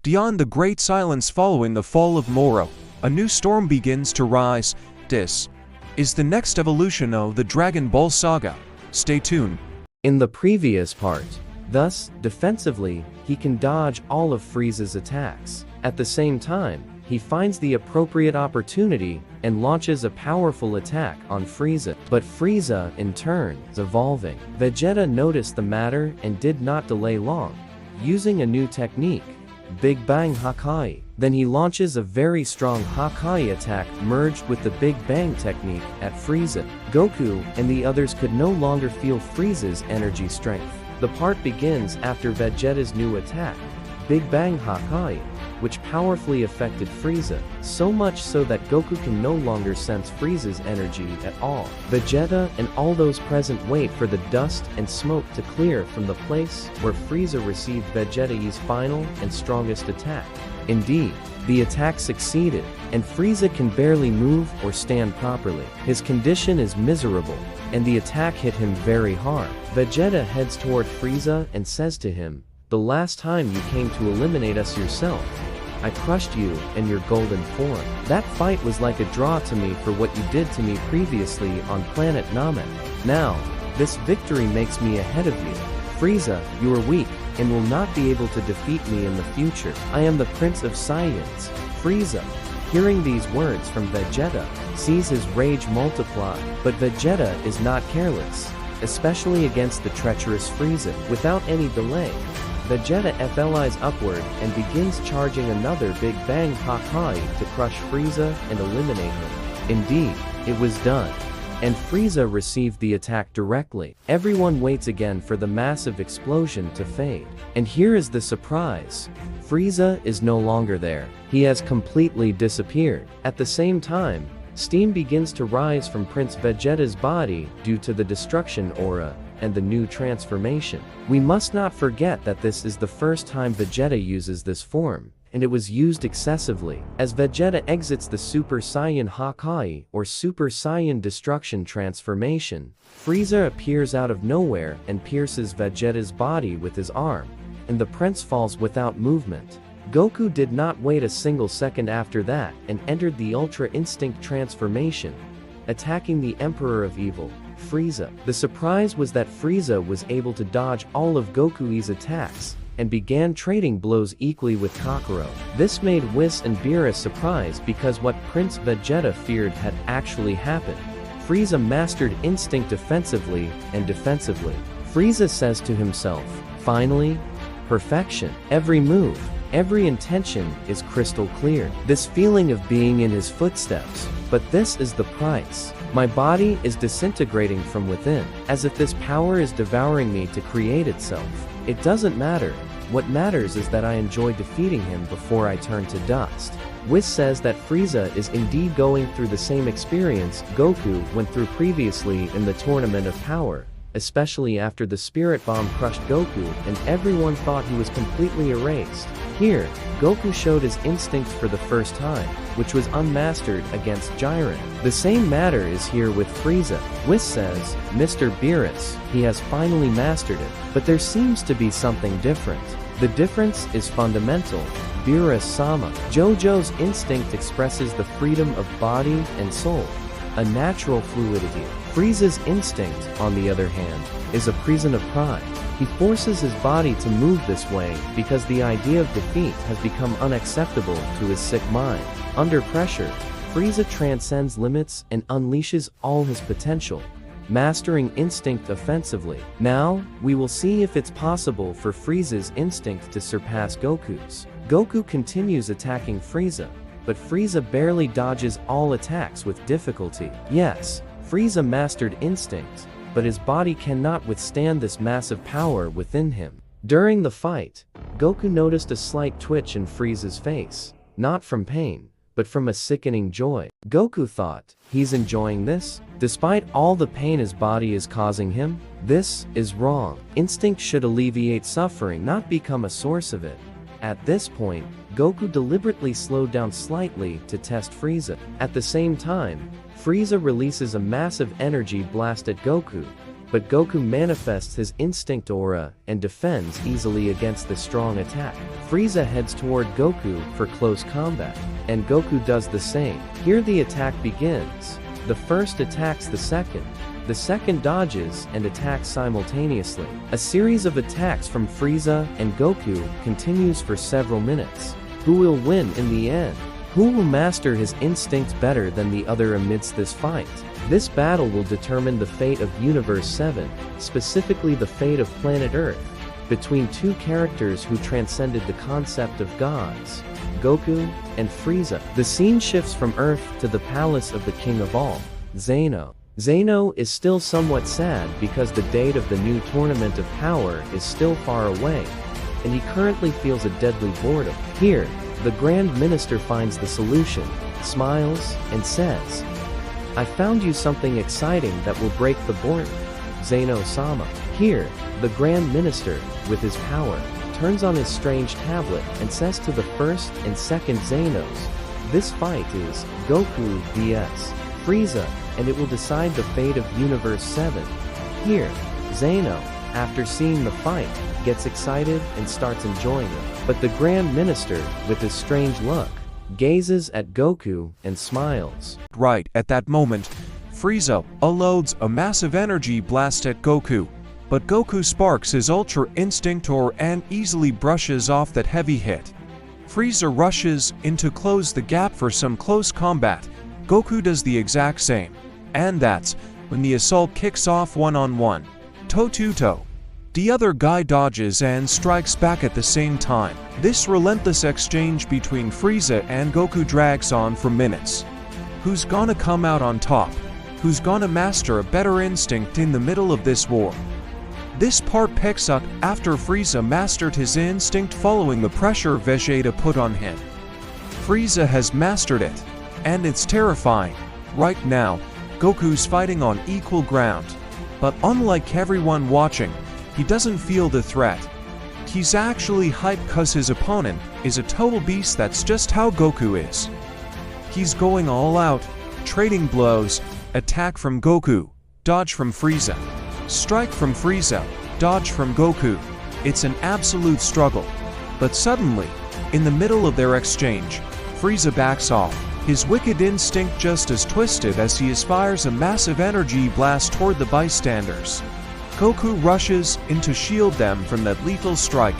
Beyond the great silence following the fall of Moro, a new storm begins to rise. This is the next evolution of the Dragon Ball saga. Stay tuned. In the previous part, thus, defensively, he can dodge all of Frieza's attacks. At the same time, he finds the appropriate opportunity and launches a powerful attack on Frieza. But Frieza, in turn, is evolving. Vegeta noticed the matter and did not delay long, using a new technique, Big Bang Hakai. Then he launches a very strong Hakai attack merged with the Big Bang technique at Frieza. Goku and the others could no longer feel Frieza's energy strength. The part begins after Vegeta's new attack, Big Bang Hakai, which powerfully affected Frieza, so much so that Goku can no longer sense Frieza's energy at all. Vegeta and all those present wait for the dust and smoke to clear from the place where Frieza received Vegeta's final and strongest attack. Indeed, the attack succeeded, and Frieza can barely move or stand properly. His condition is miserable, and the attack hit him very hard. Vegeta heads toward Frieza and says to him, "The last time you came to eliminate us yourself, I crushed you and your golden form. That fight was like a draw to me for what you did to me previously on planet Namek. Now, this victory makes me ahead of you. Frieza, you are weak, and will not be able to defeat me in the future. I am the Prince of Saiyans." Frieza, hearing these words from Vegeta, sees his rage multiply. But Vegeta is not careless, especially against the treacherous Frieza. Without any delay, Vegeta flies upward and begins charging another Big Bang Hakai to crush Frieza and eliminate him. Indeed, it was done, and Frieza received the attack directly. Everyone waits again for the massive explosion to fade. And here is the surprise. Frieza is no longer there. He has completely disappeared. At the same time, steam begins to rise from Prince Vegeta's body due to the destruction aura and the new transformation. We must not forget that this is the first time Vegeta uses this form, and it was used excessively. As Vegeta exits the Super Saiyan Hakai or Super Saiyan Destruction transformation, Frieza appears out of nowhere and pierces Vegeta's body with his arm, and the prince falls without movement. Goku did not wait a single second after that and entered the Ultra Instinct transformation, attacking the Emperor of Evil, Frieza. The surprise was that Frieza was able to dodge all of Goku's attacks and began trading blows equally with Kakarot. This made Whis and Beerus surprised because what Prince Vegeta feared had actually happened. Frieza mastered instinct offensively and defensively. Frieza says to himself, "Finally, perfection. Every move, every intention is crystal clear." This feeling of being in his footsteps. But this is the price. My body is disintegrating from within, as if this power is devouring me to create itself. It doesn't matter. What matters is that I enjoy defeating him before I turn to dust. Whis says that Frieza is indeed going through the same experience Goku went through previously in the Tournament of Power, especially after the Spirit Bomb crushed Goku and everyone thought he was completely erased. Here, Goku showed his instincts for the first time, which was unmastered against Jiren. The same matter is here with Frieza. Whis says, "Mr. Beerus, he has finally mastered it. But there seems to be something different. The difference is fundamental. Beerus-sama." Jojo's instinct expresses the freedom of body and soul, a natural fluidity. Frieza's instinct, on the other hand, is a prison of pride. He forces his body to move this way because the idea of defeat has become unacceptable to his sick mind. Under pressure, Frieza transcends limits and unleashes all his potential, mastering instinct offensively. Now, we will see if it's possible for Frieza's instinct to surpass Goku's. Goku continues attacking Frieza, but Frieza barely dodges all attacks with difficulty. Yes, Frieza mastered instinct, but his body cannot withstand this massive power within him. During the fight, Goku noticed a slight twitch in Frieza's face, not from pain, but from a sickening joy. Goku thought, he's enjoying this? Despite all the pain his body is causing him? This is wrong. Instinct should alleviate suffering, not become a source of it. At this point, Goku deliberately slowed down slightly to test Frieza. At the same time, Frieza releases a massive energy blast at Goku, but Goku manifests his instinct aura and defends easily against the strong attack. Frieza heads toward Goku for close combat, and Goku does the same. Here the attack begins. The first attacks the second dodges and attacks simultaneously. A series of attacks from Frieza and Goku continues for several minutes. Who will win in the end? Who will master his instinct better than the other amidst this fight? This battle will determine the fate of Universe 7, specifically the fate of planet Earth, between two characters who transcended the concept of gods, Goku and Frieza. The scene shifts from Earth to the palace of the King of All, Zeno. Zeno is still somewhat sad because the date of the new Tournament of Power is still far away, and he currently feels a deadly boredom. Here, the Grand Minister finds the solution, smiles, and says, "I found you something exciting that will break the boredom, Zeno-sama." Here, the Grand Minister, with his power, turns on his strange tablet and says to the first and second Zenos, "This fight is Goku vs. Frieza, and it will decide the fate of Universe 7. Here, Zeno, after seeing the fight, gets excited and starts enjoying it. But the Grand Minister, with his strange look, gazes at Goku and smiles. Right at that moment, Frieza unloads a massive energy blast at Goku, but Goku sparks his Ultra Instinct Aura and easily brushes off that heavy hit. Frieza rushes in to close the gap for some close combat. Goku does the exact same, and that's when the assault kicks off one-on-one, toe-to-toe. The other guy dodges and strikes back at the same time. This relentless exchange between Frieza and Goku drags on for minutes. Who's gonna come out on top? Who's gonna master a better instinct in the middle of this war? This part picks up after Frieza mastered his instinct following the pressure Vegeta put on him. Frieza has mastered it, and it's terrifying. Right now, Goku's fighting on equal ground, but unlike everyone watching, he doesn't feel the threat. He's actually hyped cause his opponent is a total beast. That's just how Goku is. He's going all out, trading blows, attack from Goku, dodge from Frieza, strike from Frieza, dodge from Goku. It's an absolute struggle. But suddenly, in the middle of their exchange, Frieza backs off, his wicked instinct just as twisted as he aspires a massive energy blast toward the bystanders. Goku rushes in to shield them from that lethal strike,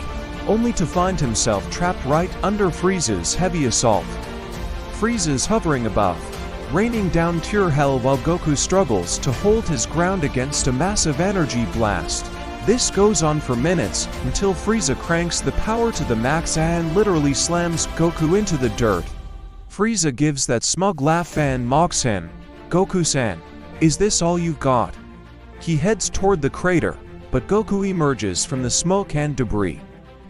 only to find himself trapped right under Frieza's heavy assault. Frieza's hovering above, raining down pure hell while Goku struggles to hold his ground against a massive energy blast. This goes on for minutes until Frieza cranks the power to the max and literally slams Goku into the dirt. Frieza gives that smug laugh and mocks him. "Goku-san, is this all you've got?" He heads toward the crater, but Goku emerges from the smoke and debris.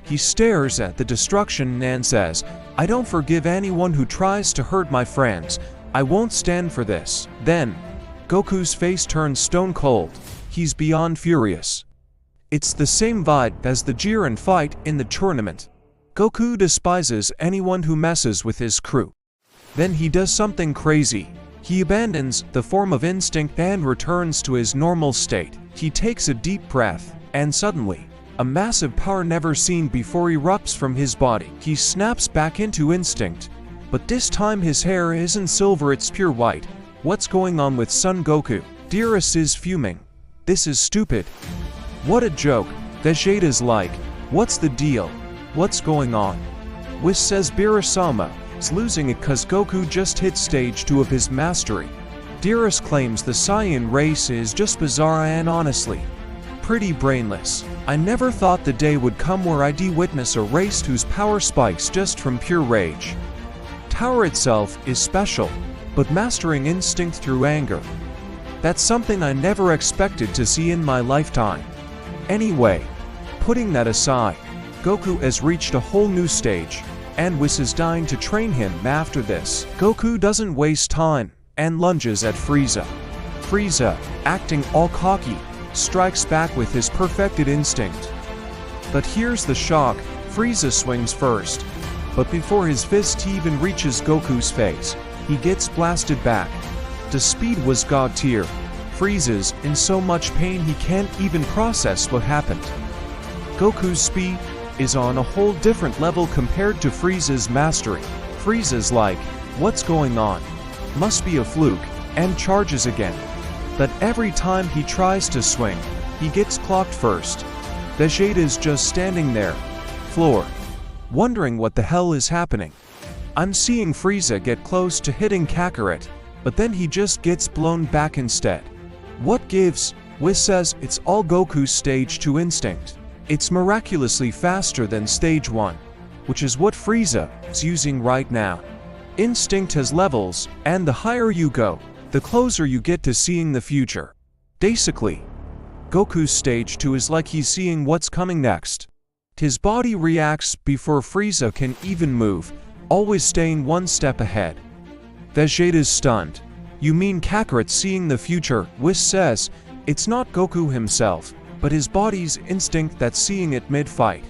He stares at the destruction and says, "I don't forgive anyone who tries to hurt my friends. I won't stand for this." Then, Goku's face turns stone cold. He's beyond furious. It's the same vibe as the Jiren fight in the tournament. Goku despises anyone who messes with his crew. Then he does something crazy. He abandons the form of instinct and returns to his normal state. He takes a deep breath, and suddenly, a massive power never seen before erupts from his body. He snaps back into instinct, but this time his hair isn't silver, it's pure white. What's going on with Son Goku? Beerus is fuming. This is stupid. What a joke. Vegeta's like, what's the deal? What's going on? Whis says Beerus-sama is losing it cause Goku just hit stage 2 of his mastery. Beerus claims the Saiyan race is just bizarre and honestly pretty brainless. I never thought the day would come where I'd witness a race whose power spikes just from pure rage. Tower itself is special, but mastering instinct through anger, that's something I never expected to see in my lifetime. Anyway, putting that aside, Goku has reached a whole new stage, and Whis is dying to train him after this. Goku doesn't waste time, and lunges at Frieza. Frieza, acting all cocky, strikes back with his perfected instinct. But here's the shock, Frieza swings first. But before his fist even reaches Goku's face, he gets blasted back. The speed was god tier. freezes in so much pain he can't even process what happened. Goku's speed is on a whole different level compared to Frieza's mastery. Frieza's like, what's going on? Must be a fluke, and charges again. But every time he tries to swing, he gets clocked first. Vegeta's just standing there, floor, wondering what the hell is happening. I'm seeing Frieza get close to hitting Kakarot, but then he just gets blown back instead. What gives? Whis says it's all Goku's stage 2 instinct. It's miraculously faster than stage 1, which is what Frieza is using right now. Instinct has levels, and the higher you go, the closer you get to seeing the future. Basically, Goku's stage 2 is like he's seeing what's coming next. His body reacts before Frieza can even move, always staying one step ahead. Vegeta's stunned. You mean Kakarot's seeing the future? Whis says, it's not Goku himself, but his body's instinct that's seeing it mid-fight.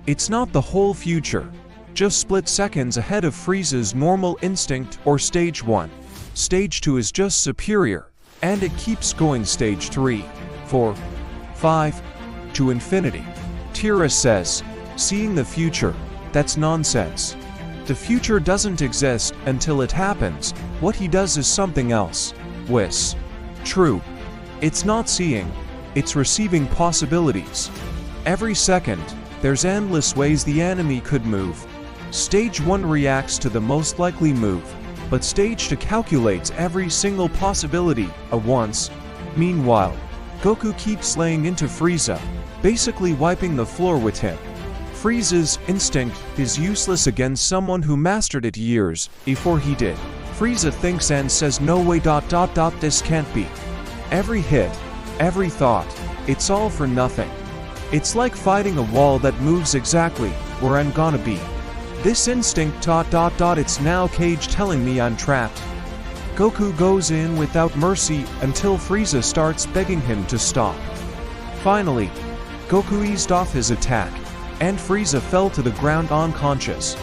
It's not the whole future, just split seconds ahead of Frieza's normal instinct or stage 1. Stage 2 is just superior, and it keeps going stage 3, 4, 5, to infinity. Tira says, seeing the future, that's nonsense. The future doesn't exist until it happens. What he does is something else. Whis. True. It's not seeing, it's receiving possibilities. Every second, there's endless ways the enemy could move. Stage 1 reacts to the most likely move, but stage 2 calculates every single possibility at once. Meanwhile, Goku keeps laying into Frieza, basically wiping the floor with him. Frieza's instinct is useless against someone who mastered it years before he did. Frieza thinks and says no way ... this can't be. Every hit, every thought, it's all for nothing. It's like fighting a wall that moves exactly where I'm gonna be. This instinct ... it's now Cage telling me I'm trapped. Goku goes in without mercy until Frieza starts begging him to stop. Finally, Goku eased off his attack, and Frieza fell to the ground unconscious.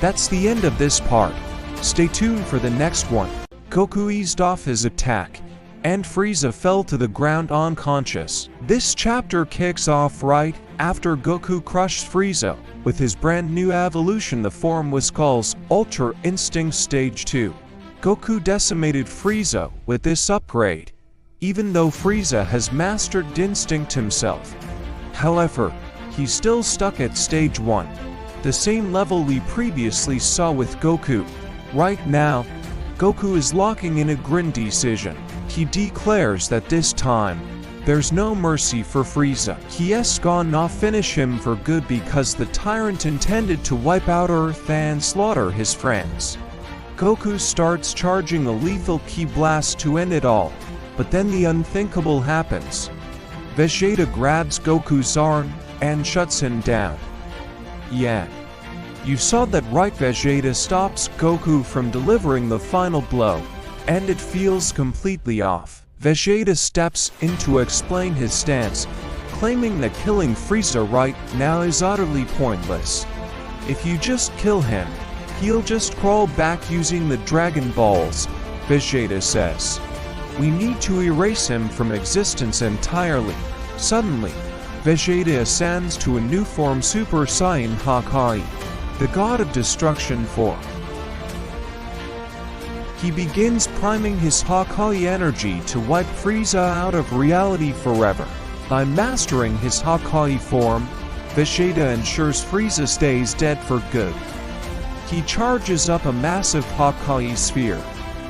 That's the end of this part. Stay tuned for the next one. Goku eased off his attack, and Frieza fell to the ground unconscious. This chapter kicks off right after Goku crushed Frieza with his brand new evolution. The form was called Ultra Instinct Stage 2. Goku decimated Frieza with this upgrade, even though Frieza has mastered instinct himself. However, he's still stuck at stage 1, the same level we previously saw with Goku. Right now, Goku is locking in a grim decision. He declares that this time, there's no mercy for Frieza. He's gonna finish him for good because the tyrant intended to wipe out Earth and slaughter his friends. Goku starts charging a lethal ki blast to end it all, but then the unthinkable happens. Vegeta grabs Goku's arm and shuts him down. Yeah. You saw that right. Vegeta stops Goku from delivering the final blow, and it feels completely off. Vegeta steps in to explain his stance, claiming that killing Frieza right now is utterly pointless. If you just kill him, he'll just crawl back using the Dragon Balls, Vegeta says. We need to erase him from existence entirely. Suddenly, Vegeta ascends to a new form, Super Saiyan Hakai, the god of destruction form. He begins priming his Hakai energy to wipe Frieza out of reality forever. By mastering his Hakai form, Vegeta ensures Frieza stays dead for good. He charges up a massive Hakai sphere,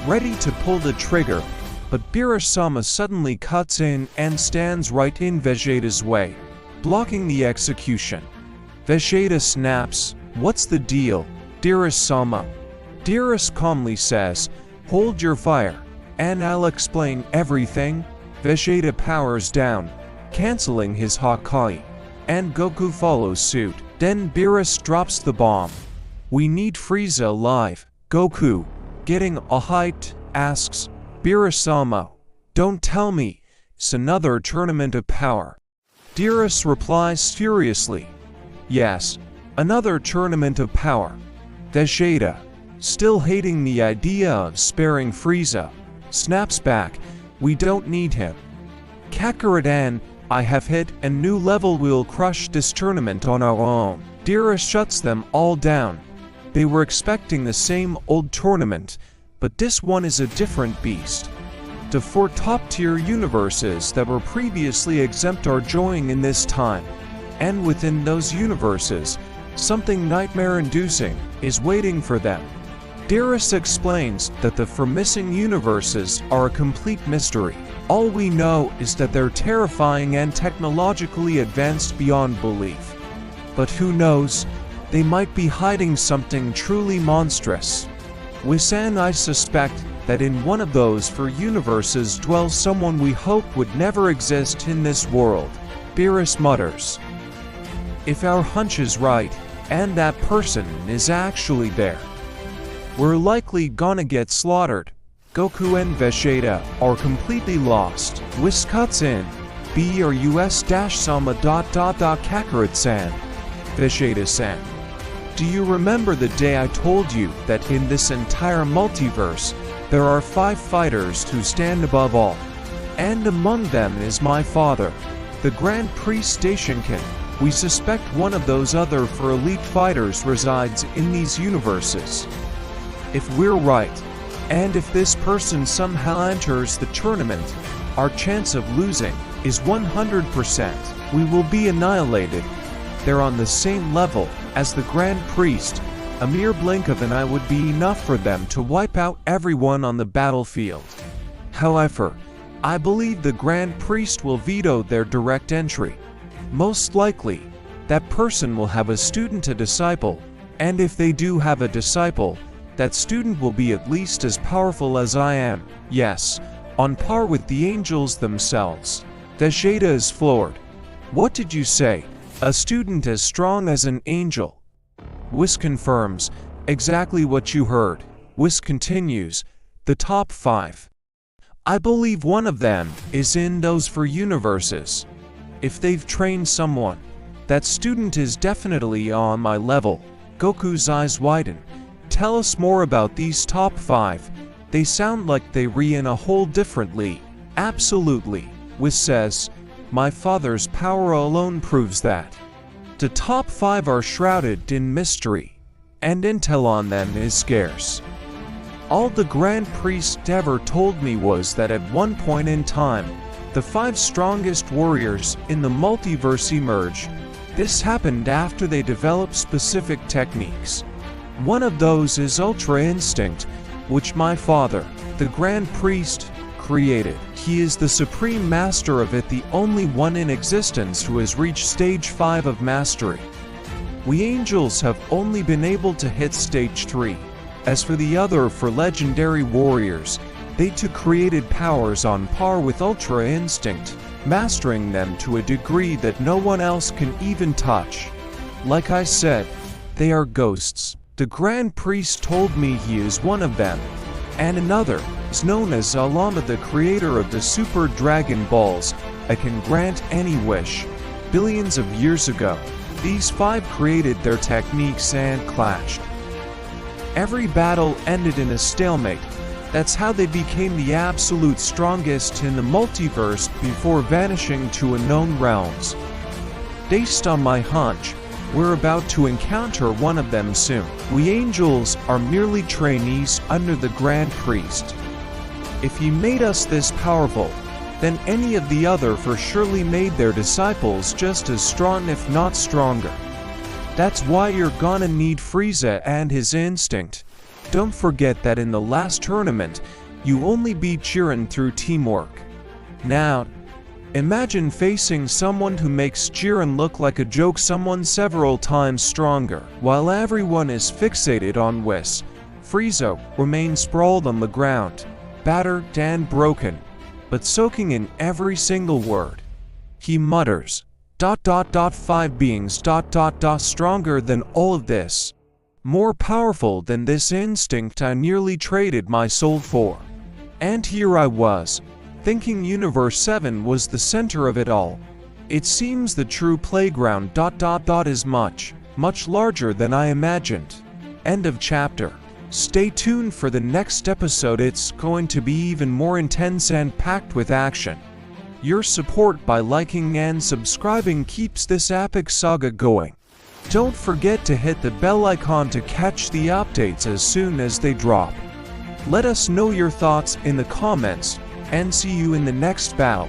ready to pull the trigger, but Beerus-sama suddenly cuts in and stands right in Vegeta's way, blocking the execution. Vegeta snaps, "What's the deal, Beerus-sama?" Beerus calmly says, "Hold your fire, and I'll explain everything." Vegeta powers down, canceling his Hakai, and Goku follows suit. Then Beerus drops the bomb. "We need Frieza alive." Goku, getting all hyped, asks, "Beerus-sama, don't tell me it's another tournament of power." Beerus replies furiously, "Yes, another tournament of power." Vegeta, still hating the idea of sparing Frieza, snaps back, We don't need him. Kakarot, I have hit a new level. We'll crush this tournament on our own. Beerus shuts them all down. They were expecting the same old tournament, but this one is a different beast. The 4 top-tier universes that were previously exempt are joining in this time, and within those universes, something nightmare-inducing is waiting for them. Beerus explains that the 4 missing universes are a complete mystery. All we know is that they're terrifying and technologically advanced beyond belief. But who knows, they might be hiding something truly monstrous. Whis and I suspect that in one of those 4 universes dwells someone we hope would never exist in this world. Beerus mutters. If our hunch is right, and that person is actually there, we're likely gonna get slaughtered. Goku and Vegeta are completely lost. Whis cuts in. Beerus-sama ... Kakarot-san. Vegeta-san. Do you remember the day I told you that in this entire multiverse, there are 5 fighters who stand above all? And among them is my father, the Grand Priest Daishinkan. We suspect one of those other 4 elite fighters resides in these universes. If we're right, and if this person somehow enters the tournament, our chance of losing is 100%. We will be annihilated. They're on the same level as the Grand Priest. A mere blink of an eye would be enough for them to wipe out everyone on the battlefield. However, I believe the Grand Priest will veto their direct entry. Most likely, that person will have a student, a disciple, and if they do have a disciple, that student will be at least as powerful as I am. Yes, on par with the angels themselves. Vegeta is floored. What did you say? A student as strong as an angel? Whis confirms, exactly what you heard. Whis continues, the top 5. I believe one of them is in those 4 universes. If they've trained someone, that student is definitely on my level. Goku's eyes widen. Tell us more about these top 5. They sound like they re in a whole different league. Absolutely, Whis says. My father's power alone proves that. The top 5 are shrouded in mystery, and intel on them is scarce. All the Grand Priest ever told me was that at one point in time, the 5 strongest warriors in the multiverse emerged. This happened after they developed specific techniques. One of those is Ultra Instinct, which my father, the Grand Priest, created. He is the supreme master of it, the only one in existence who has reached stage 5 of mastery. We angels have only been able to hit stage 3. As for the other 4 legendary warriors, they too created powers on par with Ultra Instinct, mastering them to a degree that no one else can even touch. Like I said, they are ghosts. The Grand Priest told me he is one of them, and another is known as Alama, the creator of the Super Dragon Balls. I can grant any wish. Billions of years ago, these 5 created their techniques and clashed. Every battle ended in a stalemate. That's how they became the absolute strongest in the multiverse before vanishing to unknown realms. Based on my hunch, we're about to encounter one of them soon. We angels are merely trainees under the Grand Priest. If he made us this powerful, then any of the other 4 surely made their disciples just as strong, if not stronger. That's why you're gonna need Frieza and his instinct. Don't forget that in the last tournament, you only beat Jiren through teamwork. Now, imagine facing someone who makes Jiren look like a joke, someone several times stronger. While everyone is fixated on Whis, Frieza remains sprawled on the ground, battered and broken, but soaking in every single word. He mutters, ... 5 beings ... stronger than all of this. More powerful than this instinct I nearly traded my soul for. And here I was, thinking Universe 7 was the center of it all. It seems the true playground ... is much, much larger than I imagined. End of chapter. Stay tuned for the next episode, it's going to be even more intense and packed with action. Your support by liking and subscribing keeps this epic saga going. Don't forget to hit the bell icon to catch the updates as soon as they drop. Let us know your thoughts in the comments, and see you in the next battle.